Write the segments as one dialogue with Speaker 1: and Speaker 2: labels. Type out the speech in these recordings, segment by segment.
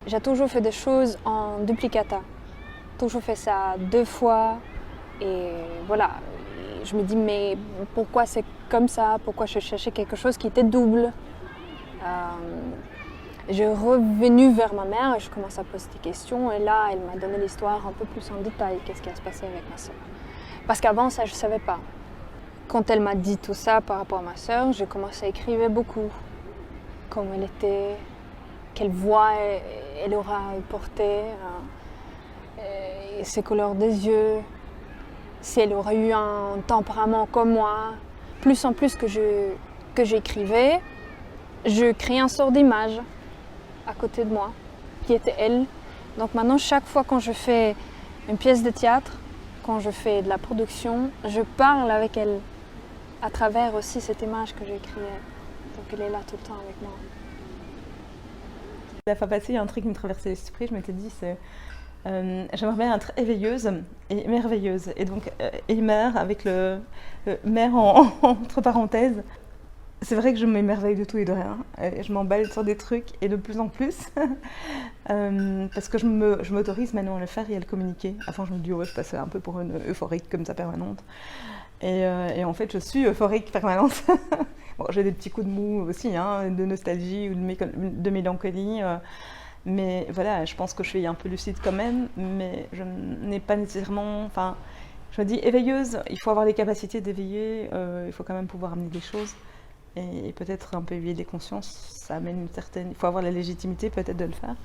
Speaker 1: J'ai toujours fait des choses en duplicata. Toujours fait ça 2 fois. Et voilà, je me dis, mais pourquoi c'est comme ça? Pourquoi je cherchais quelque chose qui était double? J'ai revenu vers ma mère et je commence à poser des questions. Et là, elle m'a donné l'histoire un peu plus en détail, qu'est-ce qui a se passé avec ma sœur. Parce qu'avant ça, je ne savais pas. Quand elle m'a dit tout ça par rapport à ma sœur, j'ai commencé à écrire beaucoup. Comment elle était, quelle voix elle aura porté, ses couleurs des yeux, si elle aurait eu un tempérament comme moi. Plus en plus que j'écrivais, je créais une sorte d'image à côté de moi, qui était elle. Donc maintenant, chaque fois quand je fais une pièce de théâtre, quand je fais de la production, je parle avec elle à travers aussi cette image que j'ai créée. Donc elle est là tout le temps avec moi.
Speaker 2: La fois passée, il y a un truc qui me traversait l'esprit, je m'étais dit, c'est j'aimerais bien être éveilleuse et merveilleuse. Et donc, émer avec le mer entre parenthèses. C'est vrai que je m'émerveille de tout et de rien. Et je m'emballe sur des trucs et de plus en plus. Parce que je m'autorise maintenant à le faire et à le communiquer. Avant, je me dis, ouais, je passais un peu pour une euphorique comme ça permanente. Et en fait, je suis euphorique permanente. Bon, j'ai des petits coups de mou aussi, hein, de nostalgie ou de mélancolie. Mais voilà, je pense que je suis un peu lucide quand même. Mais je n'ai pas nécessairement... Enfin, je me dis, éveilleuse, il faut avoir les capacités d'éveiller. Il faut quand même pouvoir amener des choses. Et peut-être un peu éveiller des consciences, ça amène une certaine... Il faut avoir la légitimité peut-être de le faire.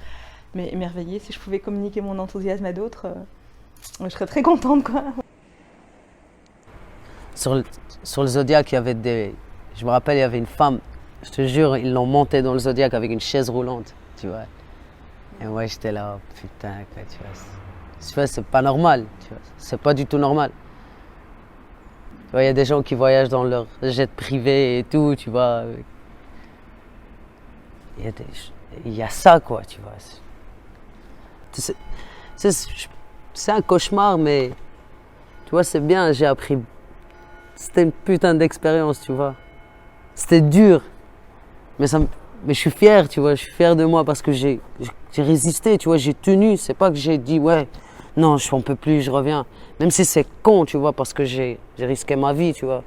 Speaker 2: Mais émerveiller, si je pouvais communiquer mon enthousiasme à d'autres, je serais très contente, quoi.
Speaker 3: Sur le Zodiac, il y avait des... Je me rappelle, il y avait une femme, je te jure, ils l'ont montée dans le Zodiac avec une chaise roulante, tu vois. Et moi, j'étais là, oh, putain, quoi, tu vois. C'est pas normal, tu vois. C'est pas du tout normal. Tu vois, il y a des gens qui voyagent dans leur jet privé et tout, tu vois. Il y a ça, quoi, tu vois. C'est un cauchemar, mais tu vois, c'est bien, j'ai appris. C'était une putain d'expérience, tu vois. C'était dur, mais je suis fier, tu vois. Je suis fier de moi parce que j'ai résisté, tu vois. J'ai tenu. C'est pas que j'ai dit ouais, non, je n'en peux plus, je reviens. Même si c'est con, tu vois, parce que j'ai risqué ma vie, tu vois.